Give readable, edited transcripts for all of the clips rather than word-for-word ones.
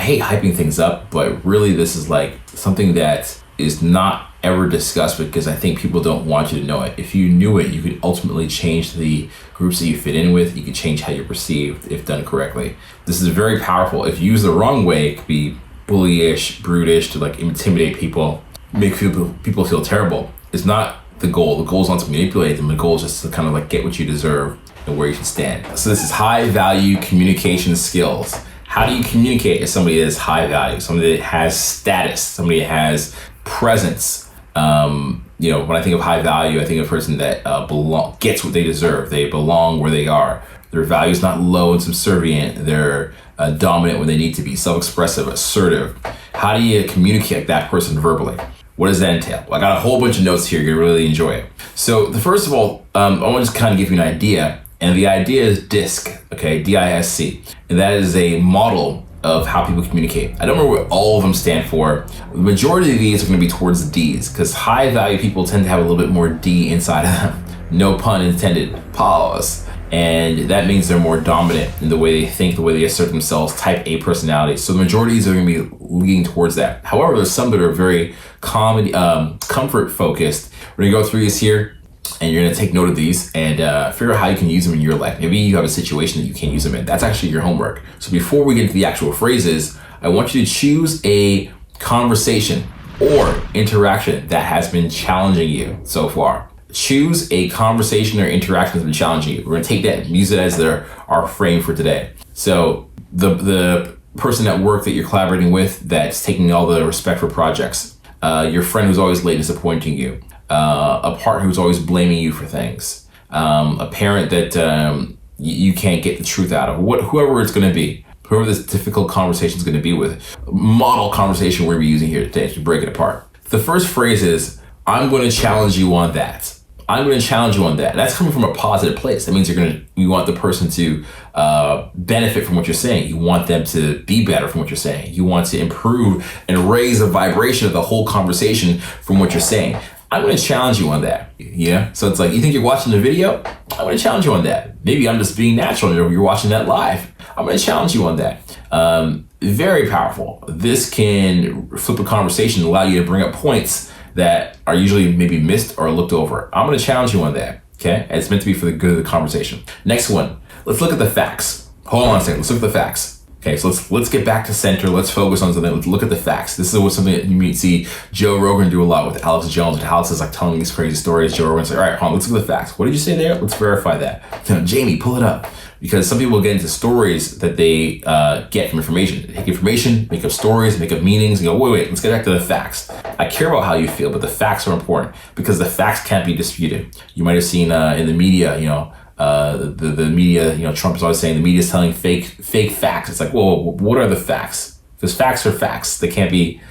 hate hyping things up, but really this is like something that is not ever discussed because I think people don't want you to know it. If you knew it, you could ultimately change the groups that you fit in with. You could change how you're perceived if done correctly. This is very powerful. If used the wrong way, it could be bullyish, brutish, to like intimidate people, make people feel terrible. It's not the goal. The goal is not to manipulate them. The goal is just to kind of like get what you deserve and where you should stand. So this is high value communication skills. How do you communicate to somebody that is high value, somebody that has status, somebody that has presence? When I think of high value, I think of a person that gets what they deserve. They belong where they are. Their value is not low and subservient. They're dominant when they need to be, self-expressive, assertive. How do you communicate like that person verbally? What does that entail? Well, I got a whole bunch of notes here. You're going to really enjoy it. So first of all, I want to just kind of give you an idea. And the idea is DISC, okay, D-I-S-C. And that is a model of how people communicate. I don't remember what all of them stand for. The majority of these are going to be towards the D's because high value people tend to have a little bit more D inside of them. No pun intended. Pause. And that means they're more dominant in the way they think, the way they assert themselves, type A personality. So the majority of these are going to be leaning towards that. However, there's some that are very comfort focused. We're going to go through these here. And you're going to take note of these and figure out how you can use them in your life. Maybe you have a situation that you can't use them in. That's actually your homework. So before we get into the actual phrases, I want you to choose a conversation or interaction that has been challenging you so far. Choose a conversation or interaction that's been challenging you. We're going to take that and use it as our frame for today. So the person at work that you're collaborating with that's taking all the respect for projects, your friend who's always late disappointing you, a partner who's always blaming you for things, a parent that you can't get the truth out of, whoever it's going to be, whoever this difficult conversation is going to be with. Model conversation we're going to be using here today to break it apart. The first phrase is, I'm going to challenge you on that. I'm going to challenge you on that. That's coming from a positive place. That means you want the person to benefit from what you're saying. You want them to be better from what you're saying. You want to improve and raise the vibration of the whole conversation from what you're saying. I'm going to challenge you on that. Yeah. So it's like, you think you're watching the video? I'm going to challenge you on that. Maybe I'm just being natural and you're watching that live. I'm going to challenge you on that. Very powerful. This can flip a conversation and allow you to bring up points that are usually maybe missed or looked over. I'm going to challenge you on that. Okay. And it's meant to be for the good of the conversation. Next one. Let's look at the facts. Hold on a second. Let's look at the facts. Okay, so let's get back to center. Let's focus on something. Let's look at the facts. This is something that you may see Joe Rogan do a lot with Alex Jones. And Alex is like telling these crazy stories. Joe Rogan's like, all right, hold on, let's look at the facts. What did you say there? Let's verify that. Jamie, pull it up. Because some people get into stories that they get from information. They take information, make up stories, make up meanings, and go, wait, let's get back to the facts. I care about how you feel, but the facts are important because the facts can't be disputed. You might have seen in the media, the media, Trump is always saying the media is telling fake facts. It's like, well, what are the facts? Because facts are facts. They can't be,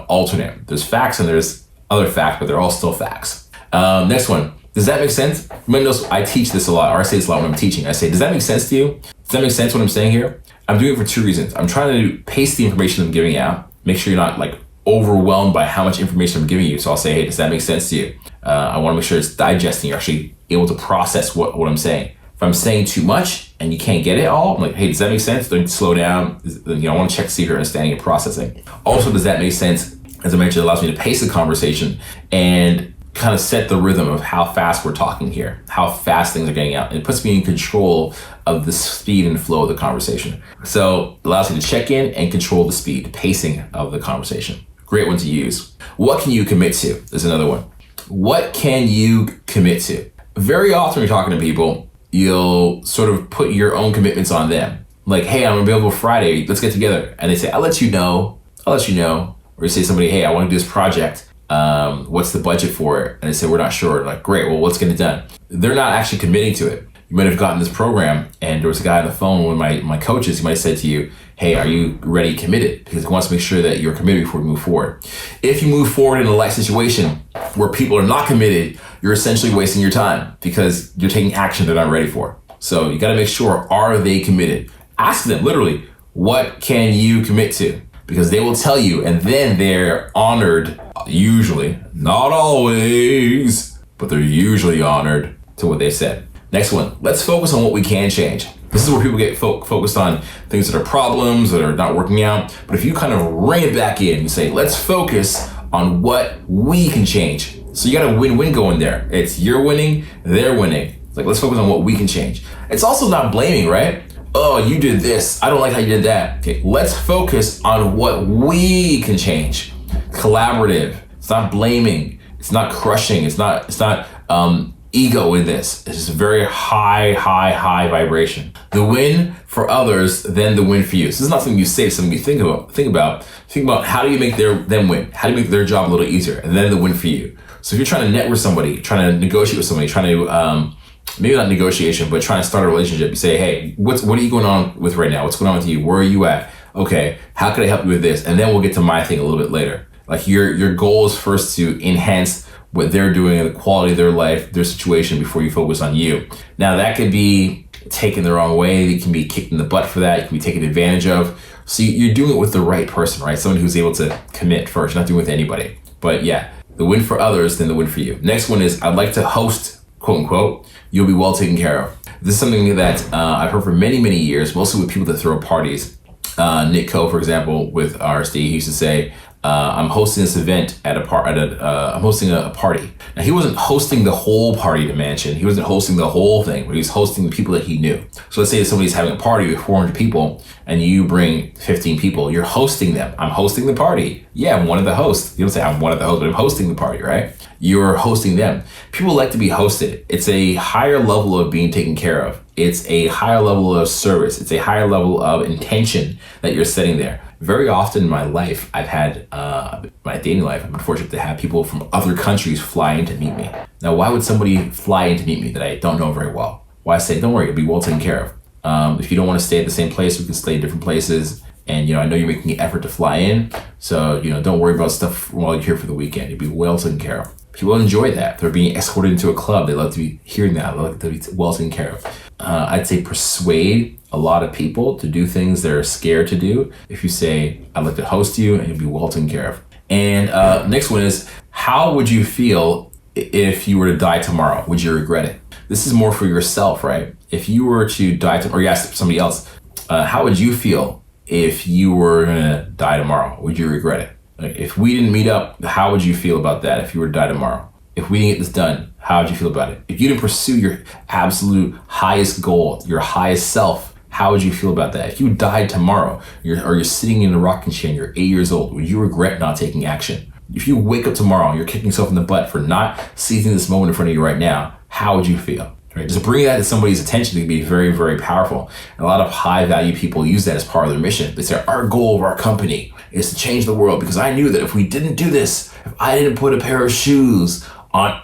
alternate. There's facts and there's other facts, but they're all still facts. Next one. Does that make sense? You might notice I teach this a lot, or I say this a lot when I'm teaching. I say, does that make sense to you? Does that make sense what I'm saying here? I'm doing it for two reasons. I'm trying to pace the information I'm giving out. Make sure you're not like overwhelmed by how much information I'm giving you. So I'll say, hey, does that make sense to you? I want to make sure it's digesting. You're actually able to process what I'm saying. If I'm saying too much and you can't get it all, I'm like, hey, does that make sense? Don't slow down. I want to check to see if you're understanding and processing. Also, does that make sense? As I mentioned, it allows me to pace the conversation and kind of set the rhythm of how fast we're talking here, how fast things are getting out. And it puts me in control of the speed and flow of the conversation. So it allows me to check in and control the speed, the pacing of the conversation. Great one to use. What can you commit to? There's another one. What can you commit to? Very often when you're talking to people, you'll sort of put your own commitments on them. Like, hey, I'm available Friday. Let's get together. And they say, I'll let you know. Or you say to somebody, hey, I want to do this project. What's the budget for it? And they say, we're not sure. Like, great, well, let's get it done. They're not actually committing to it. You might have gotten this program and there was a guy on the phone, one of my coaches, he might have said to you, hey, are you ready, committed? Because he wants to make sure that you're committed before we move forward. If you move forward in a life situation where people are not committed, you're essentially wasting your time because you're taking action they're not ready for. So you got to make sure, are they committed? Ask them literally, what can you commit to? Because they will tell you, and then they're honored, usually, not always, but they're usually honored to what they said. Next one, let's focus on what we can change. This is where people get focused on things that are problems, that are not working out. But if you kind of rein it back in and say, let's focus on what we can change. So you got a win-win going there. It's you're winning, they're winning. It's like, let's focus on what we can change. It's also not blaming, right? Oh, you did this. I don't like how you did that. Okay, let's focus on what we can change. Collaborative. It's not blaming. It's not crushing. It's not ego in this. It's just a very high vibration. The win for others, then the win for you. So this is not something you say, it's something you think about. Think about how do you make them win? How do you make their job a little easier? And then the win for you. So if you're trying to network with somebody, trying to negotiate with somebody, trying to maybe not negotiation, but trying to start a relationship. You say, hey, what are you going on with right now? What's going on with you? Where are you at? Okay, how can I help you with this? And then we'll get to my thing a little bit later. Like your goal is first to enhance what they're doing and the quality of their life, their situation, before you focus on you. Now that could be taken the wrong way. You can be kicked in the butt for that. You can be taken advantage of. So you're doing it with the right person, right? Someone who's able to commit first, not doing it with anybody. But yeah, the win for others, then the win for you. Next one is, I'd like to host, quote unquote, you'll be well taken care of. This is something that I've heard for many, many years, mostly with people that throw parties. Nick Coe, for example, with RSD, he used to say, I'm hosting this event at I'm hosting a party. Now he wasn't hosting the whole party to Mansion. He wasn't hosting the whole thing, but he was hosting the people that he knew. So let's say that somebody's having a party with 400 people and you bring 15 people. You're hosting them. I'm hosting the party. Yeah, I'm one of the hosts. You don't say I'm one of the hosts, but I'm hosting the party, right? You're hosting them. People like to be hosted. It's a higher level of being taken care of. It's a higher level of service. It's a higher level of intention that you're setting there. Very often in my life, I've had, my dating life, I've been fortunate to have people from other countries fly in to meet me. Now, why would somebody fly in to meet me that I don't know very well? Why I say, don't worry, you'll be well taken care of. If you don't want to stay at the same place, we can stay in different places. And, I know you're making an effort to fly in. So, don't worry about stuff while you're here for the weekend. You'll be well taken care of. People enjoy that. They're being escorted into a club. They love to be hearing that. They love to be well taken care of. I'd say persuade a lot of people to do things they're scared to do. If you say, I'd like to host you and you'll be well taken care of. And next one is, how would you feel if you were to die tomorrow? Would you regret it? This is more for yourself, right? If you were to die or you asked somebody else, how would you feel if you were gonna die tomorrow? Would you regret it? Like, if we didn't meet up, how would you feel about that if you were to die tomorrow? If we didn't get this done, how would you feel about it? If you didn't pursue your absolute highest goal, your highest self, how would you feel about that? If you died tomorrow, you're sitting in a rocking chair and you're 8 years old, would you regret not taking action? If you wake up tomorrow and you're kicking yourself in the butt for not seizing this moment in front of you right now, how would you feel? Right? Just bringing that to somebody's attention can be very, very powerful. And a lot of high value people use that as part of their mission. They say, our goal of our company is to change the world, because I knew that if we didn't do this, if I didn't put a pair of shoes on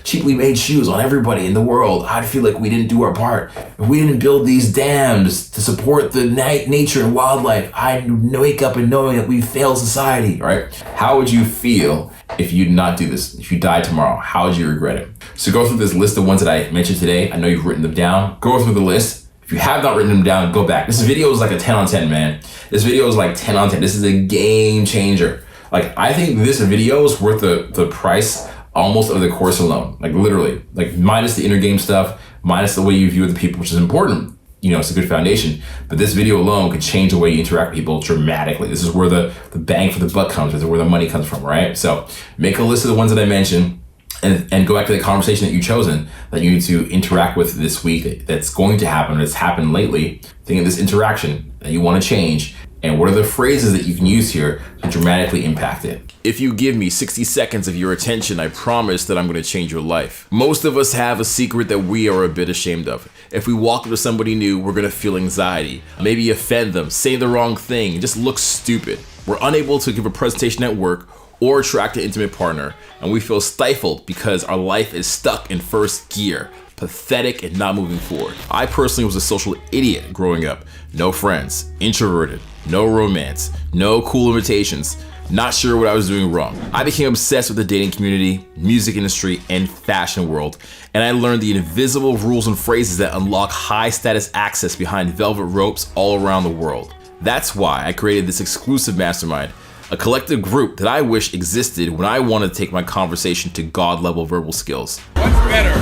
cheaply made shoes on everybody in the world, I'd feel like we didn't do our part. If we didn't build these dams to support the nature and wildlife, I'd wake up and knowing that we failed society, right? How would you feel if you did not do this? If you died tomorrow, how would you regret it? So go through this list of ones that I mentioned today. I know you've written them down. Go through the list. If you have not written them down, go back. This video is like a 10 on 10, man. This video is like 10 on 10. This is a game changer. Like, I think this video is worth the price almost of the course alone. Like, literally, like, minus the inner game stuff, minus the way you view the people, which is important. It's a good foundation. But this video alone could change the way you interact with people dramatically. This is where the bang for the buck comes. This is where the money comes from, right? So make a list of the ones that I mentioned and go back to the conversation that you've chosen that you need to interact with this week that's going to happen, that's happened lately. Think of this interaction that you want to change, and what are the phrases that you can use here to dramatically impact it. If you give me 60 seconds of your attention, I promise that I'm going to change your life. Most of us have a secret that we are a bit ashamed of. If we walk up to somebody new, we're going to feel anxiety, maybe offend them, say the wrong thing, just look stupid. We're unable to give a presentation at work or attract an intimate partner, and we feel stifled because our life is stuck in first gear, pathetic and not moving forward. I personally was a social idiot growing up. No friends, introverted, no romance, no cool invitations, not sure what I was doing wrong. I became obsessed with the dating community, music industry, and fashion world, and I learned the invisible rules and phrases that unlock high status access behind velvet ropes all around the world. That's why I created this exclusive mastermind, a collective group that I wish existed when I wanted to take my conversation to God level verbal skills. What's better,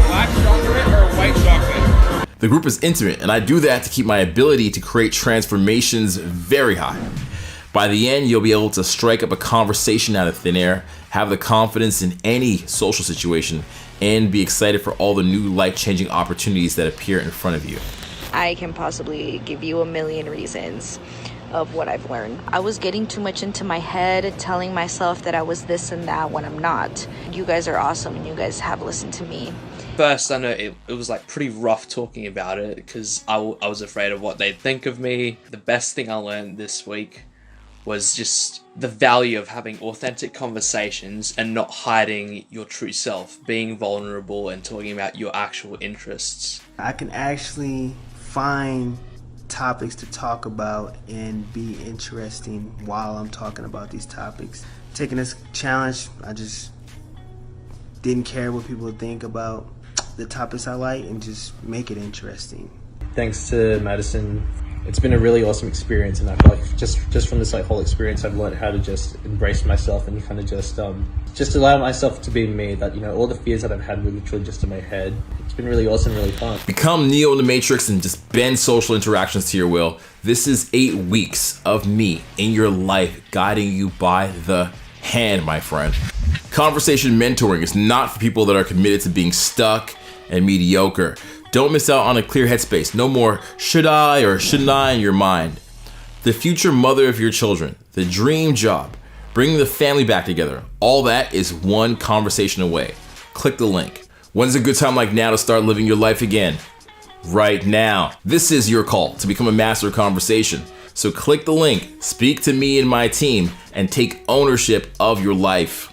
black chocolate or white chocolate? The group is intimate, and I do that to keep my ability to create transformations very high. By the end, you'll be able to strike up a conversation out of thin air, have the confidence in any social situation, and be excited for all the new life-changing opportunities that appear in front of you. I can possibly give you a million reasons of what I've learned. I was getting too much into my head, telling myself that I was this and that when I'm not. You guys are awesome, and you guys have listened to me. First, I know it was like pretty rough talking about it because I was afraid of what they'd think of me. The best thing I learned this week was just the value of having authentic conversations and not hiding your true self, being vulnerable and talking about your actual interests. I can actually find topics to talk about and be interesting while I'm talking about these topics. Taking this challenge, I just didn't care what people think about the topics I like and just make it interesting. Thanks to Madison, it's been a really awesome experience, and I feel like just from this whole experience, I've learned how to just embrace myself and kind of just allow myself to be me. That, all the fears that I've had were literally just in my head. It's been really awesome, really fun. Become Neo in the Matrix and just bend social interactions to your will. This is 8 weeks of me in your life, guiding you by the hand, my friend. Conversation mentoring is not for people that are committed to being stuck and mediocre. Don't miss out on a clear headspace. No more should I or shouldn't I in your mind. The future mother of your children, the dream job, bringing the family back together. All that is one conversation away. Click the link. When's a good time like now to start living your life again? Right now. This is your call to become a master of conversation. So click the link, speak to me and my team, and take ownership of your life.